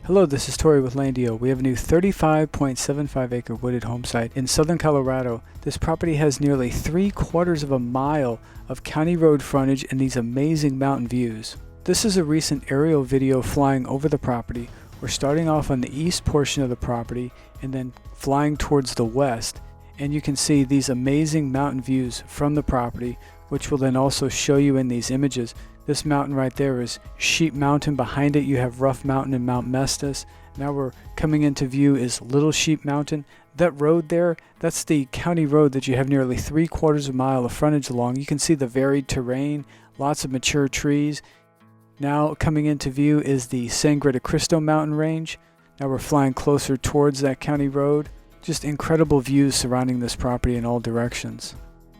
Hello, this is Tori with LANDiO. We have a new 35.75 acre wooded home site in southern Colorado. This property has nearly 3/4 of a mile of county road frontage and these amazing mountain views. This is a recent aerial video flying over the property. We're starting off on the east portion of the property and then flying towards the west. And you can see these amazing mountain views from the property, which will then also show you in these images. This mountain right there is Sheep Mountain. Behind it you have Rough Mountain and Mount Mestas. Now we're coming into view is Little Sheep Mountain. That road there, that's the county road that you have nearly 3/4 of a mile of frontage along. You can see the varied terrain, lots of mature trees. Now coming into view is the Sangre to Cristo mountain range. Now we're flying closer towards that county road. Just incredible views surrounding this property in all directions.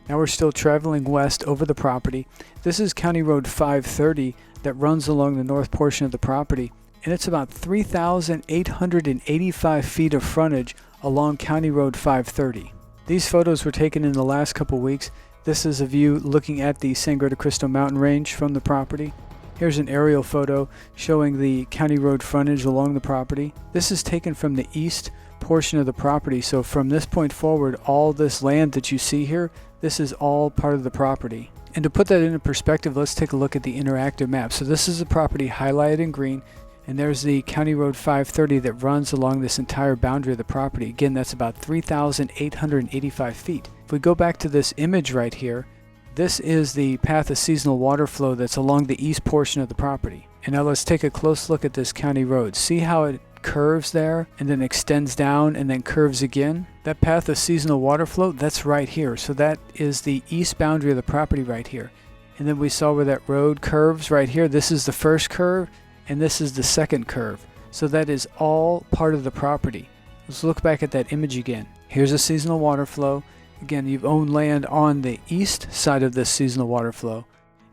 Now we're still traveling west over the property. This is County Road 530 that runs along the north portion of the property, and it's about 3,885 feet of frontage along County Road 530. These photos were taken in the last couple weeks. This is a view looking at the Sangre de Cristo mountain range from the property. Here's an aerial photo showing the county road frontage along the property. This is taken from the east portion of the property, so from this point forward, all this land that you see here, this is all part of the property. And to put that into perspective, let's take a look at the interactive map. So this is the property highlighted in green, and there's the County Road 530 that runs along this entire boundary of the property. Again, that's about 3,885 feet. If we go back to this image right here, this is the path of seasonal water flow that's along the east portion of the property. And now let's take a close look at this county road. See how it curves there and then extends down and then curves again? That path of seasonal water flow, that's right here. So that is the east boundary of the property right here. And then we saw where that road curves right here. This is the first curve and this is the second curve. So that is all part of the property. Let's look back at that image again. Here's a seasonal water flow. Again, you've owned land on the east side of this seasonal water flow,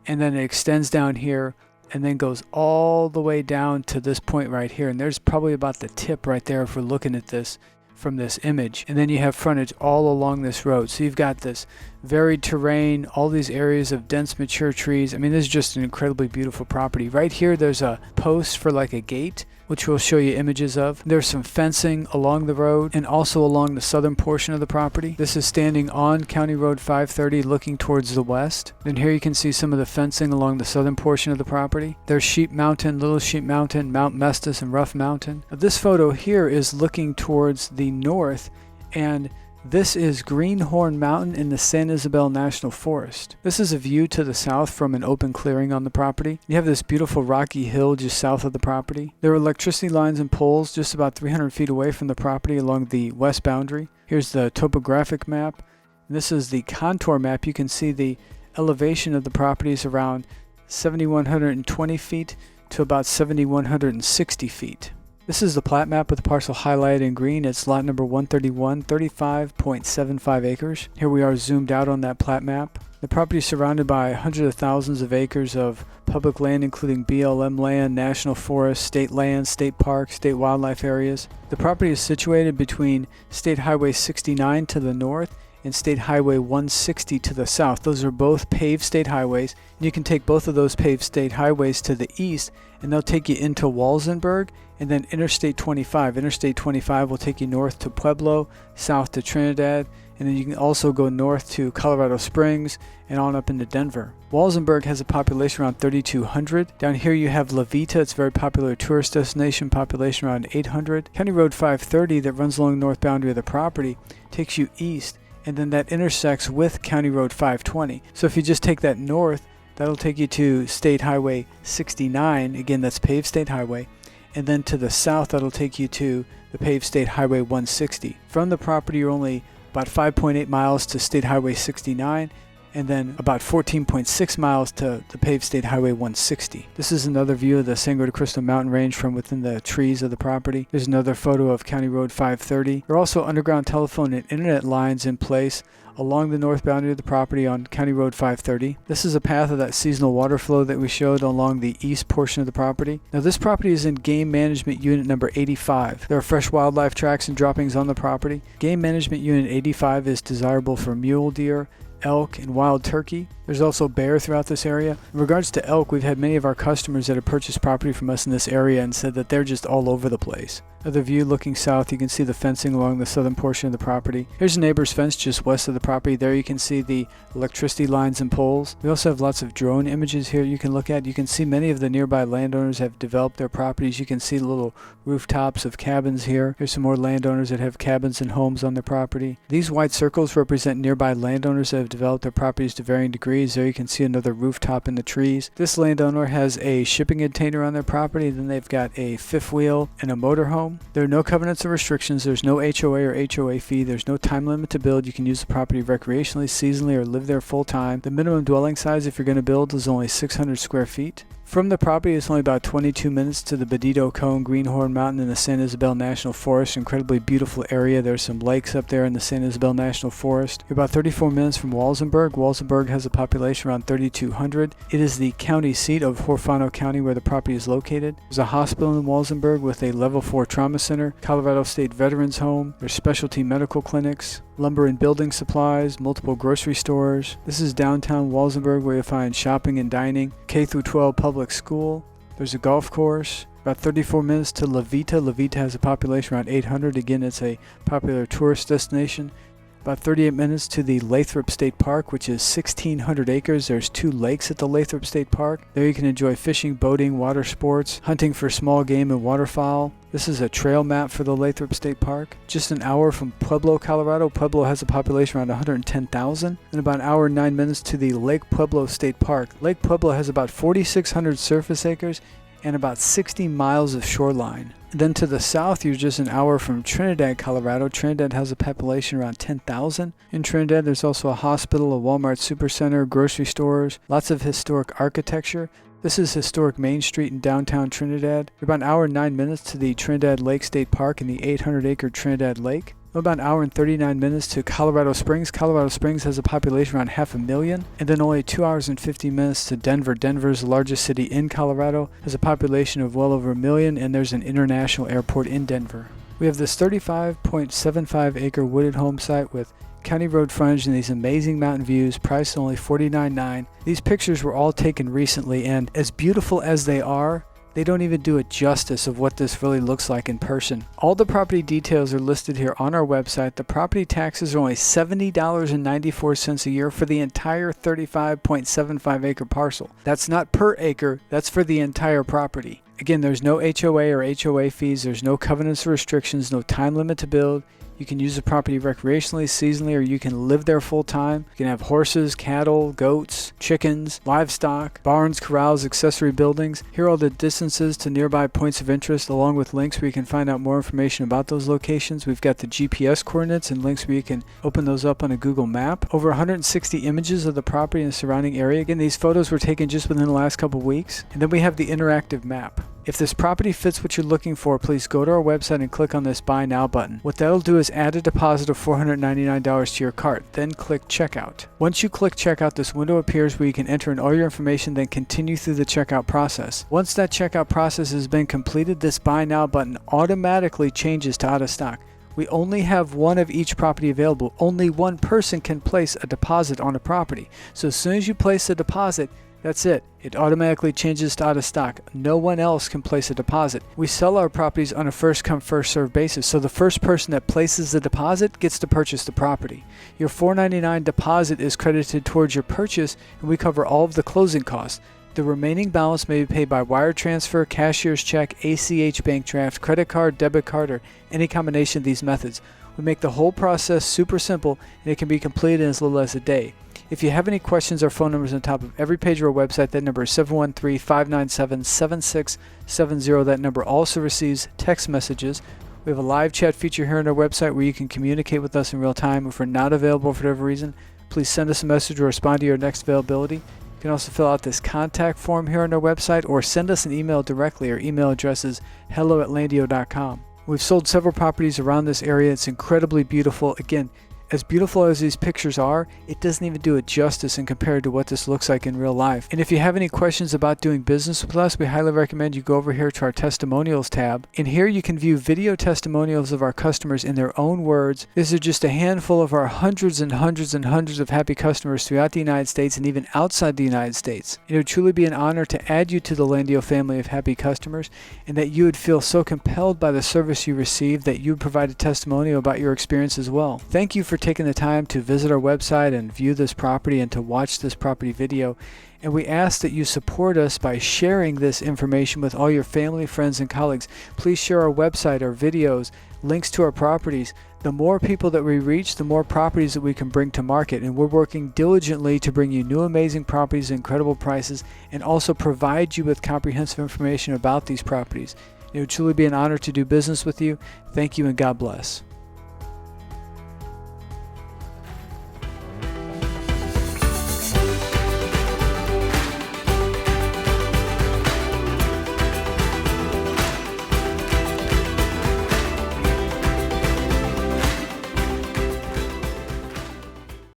and then it extends down here and then goes all the way down to this point right here. And there's probably about the tip right there if we're looking at this from this image. And then you have frontage all along this road. So you've got this varied terrain, all these areas of dense mature trees. I mean, this is just an incredibly beautiful property. Right here there's a post for like a gate, which we'll show you images of. There's some fencing along the road and also along the southern portion of the property. This is standing on County Road 530 looking towards the west. Then here you can see some of the fencing along the southern portion of the property. There's Sheep Mountain, Little Sheep Mountain, Mount Mestas, and Rough Mountain. Now, this photo here is looking towards the north, and this is Greenhorn Mountain in the San Isabel National Forest. This is a view to the south from an open clearing on the property. You have this beautiful rocky hill just south of the property. There are electricity lines and poles just about 300 feet away from the property along the west boundary. Here's the topographic map. This is the contour map. You can see the elevation of the property is around 7,120 feet to about 7,160 feet. This is the plat map with the parcel highlighted in green. It's lot number 131, 35.75 acres. Here we are zoomed out on that plat map. The property is surrounded by hundreds of thousands of acres of public land, including BLM land, national forest, state land, state parks, state wildlife areas. The property is situated between State Highway 69 to the north and State Highway 160 to the south. Those are both paved state highways. And you can take both of those paved state highways to the east and they'll take you into Walsenburg, and then Interstate 25. Interstate 25 will take you north to Pueblo, south to Trinidad, and then you can also go north to Colorado Springs and on up into Denver. Walsenburg has a population around 3,200. Down here you have La Vita. It's a very popular tourist destination, population around 800. County Road 530 that runs along the north boundary of the property takes you east, and then that intersects with County Road 520. So if you just take that north, that'll take you to State Highway 69. Again, that's paved state highway. And then to the south, that'll take you to the paved State Highway 160. From the property, you're only about 5.8 miles to State Highway 69, and then about 14.6 miles to the paved State Highway 160. This is another view of the Sangre de Cristo mountain range from within the trees of the property. There's another photo of County Road 530. There are also underground telephone and internet lines in place along the north boundary of the property on County Road 530. This is a path of that seasonal water flow that we showed along the east portion of the property. Now this property is in Game Management Unit number 85. There are fresh wildlife tracks and droppings on the property. Game Management Unit 85 is desirable for mule deer, elk, and wild turkey. There's also bear throughout this area. In regards to elk, we've had many of our customers that have purchased property from us in this area and said that they're just all over the place. Another view looking south, you can see the fencing along the southern portion of the property. Here's a neighbor's fence just west of the property. There you can see the electricity lines and poles. We also have lots of drone images here you can look at. You can see many of the nearby landowners have developed their properties. You can see little rooftops of cabins here. Here's some more landowners that have cabins and homes on their property. These white circles represent nearby landowners that have developed their properties to varying degrees. There you can see another rooftop in the trees. This landowner has a shipping container on their property. Then they've got a fifth wheel and a motorhome. There are no covenants or restrictions. There's no HOA or HOA fee. There's no time limit to build. You can use the property recreationally, seasonally, or live there full time. The minimum dwelling size if you're going to build is only 600 square feet. From the property, it's only about 22 minutes to the Bandito Cone, Greenhorn Mountain, and the San Isabel National Forest. Incredibly beautiful area. There's some lakes up there in the San Isabel National Forest. You're about 34 minutes from Walsenburg. Walsenburg has a population around 3,200. It is the county seat of Huerfano County where the property is located. There's a hospital in Walsenburg with a level 4 trauma center, Colorado State Veterans Home. There's specialty medical clinics, lumber and building supplies, multiple grocery stores. This is downtown Walsenburg where you'll find shopping and dining, K-12 public school. There's a golf course. About 34 minutes to La Vita. La Vita has a population around 800. Again, it's a popular tourist destination. About 38 minutes to the Lathrop State Park, which is 1,600 acres. There's 2 lakes at the Lathrop State Park. There you can enjoy fishing, boating, water sports, hunting for small game and waterfowl. This is a trail map for the Lathrop State Park. Just an hour from Pueblo, Colorado. Pueblo has a population around 110,000. And about an hour and 9 minutes to the Lake Pueblo State Park. Lake Pueblo has about 4,600 surface acres and about 60 miles of shoreline. Then to the south, you're just an hour from Trinidad, Colorado. Trinidad has a population around 10,000. In Trinidad, there's also a hospital, a Walmart supercenter, grocery stores, lots of historic architecture. This is historic Main Street in downtown Trinidad. You're about an hour and 9 minutes to the Trinidad Lake State Park and the 800-acre Trinidad Lake. About an hour and 39 minutes to Colorado Springs. Colorado Springs has a population around 500,000. And then only 2 hours and 50 minutes to Denver. Denver is the largest city in Colorado, has a population of well over 1 million, and there's an international airport in Denver. We have this 35.75 acre wooded home site with County Road Frontage and these amazing mountain views, priced only $49,900. These pictures were all taken recently, and as beautiful as they are, they don't even do it justice of what this really looks like in person. All the property details are listed here on our website. The property taxes are only $70.94 a year for the entire 35.75 acre parcel. That's not per acre, that's for the entire property. Again, there's no HOA or HOA fees, there's no covenants or restrictions, no time limit to build. You can use the property recreationally, seasonally, or you can live there full time. You can have horses, cattle, goats, chickens, livestock, barns, corrals, accessory buildings. Here are all the distances to nearby points of interest, along with links where you can find out more information about those locations. We've got the GPS coordinates and links where you can open those up on a Google map. Over 160 images of the property and the surrounding area. Again, these photos were taken just within the last couple weeks. And then we have the interactive map. If this property fits what you're looking for, please go to our website and click on this Buy Now button. What that'll do is add a deposit of $499 to your cart, then click Checkout. Once you click Checkout, this window appears where you can enter in all your information, then continue through the checkout process. Once that checkout process has been completed, this Buy Now button automatically changes to out of stock. We only have one of each property available. Only one person can place a deposit on a property. So as soon as you place a deposit, that's it. It automatically changes to out of stock. No one else can place a deposit. We sell our properties on a first come first served basis, so the first person that places the deposit gets to purchase the property. Your $499 deposit is credited towards your purchase, and we cover all of the closing costs. The remaining balance may be paid by wire transfer, cashier's check, ACH bank draft, credit card, debit card, or any combination of these methods. We make the whole process super simple, and it can be completed in as little as a day. If you have any questions, our phone number is on top of every page of our website. That number is 713-597-7670. That number also receives text messages. We have a live chat feature here on our website where you can communicate with us in real time. If we're not available for whatever reason, please send us a message or respond to your next availability. You can also fill out this contact form here on our website or send us an email directly. Our email address is hello@landio.com. We've sold several properties around this area. It's incredibly beautiful. Again, As beautiful as these pictures are, it doesn't even do it justice in compared to what this looks like in real life. And if you have any questions about doing business with us, we highly recommend you go over here to our testimonials tab. And here you can view video testimonials of our customers in their own words. This is just a handful of our hundreds and hundreds and hundreds of happy customers throughout the United States and even outside the United States. It would truly be an honor to add you to the LANDiO family of happy customers, and that you would feel so compelled by the service you received that you would provide a testimonial about your experience as well. Thank you for taking the time to visit our website and view this property and to watch this property video. And we ask that you support us by sharing this information with all your family, friends, and colleagues. Please share our website, our videos, links to our properties. The more people that we reach, the more properties that we can bring to market. And we're working diligently to bring you new amazing properties at incredible prices and also provide you with comprehensive information about these properties. It would truly be an honor to do business with you. Thank you and God bless.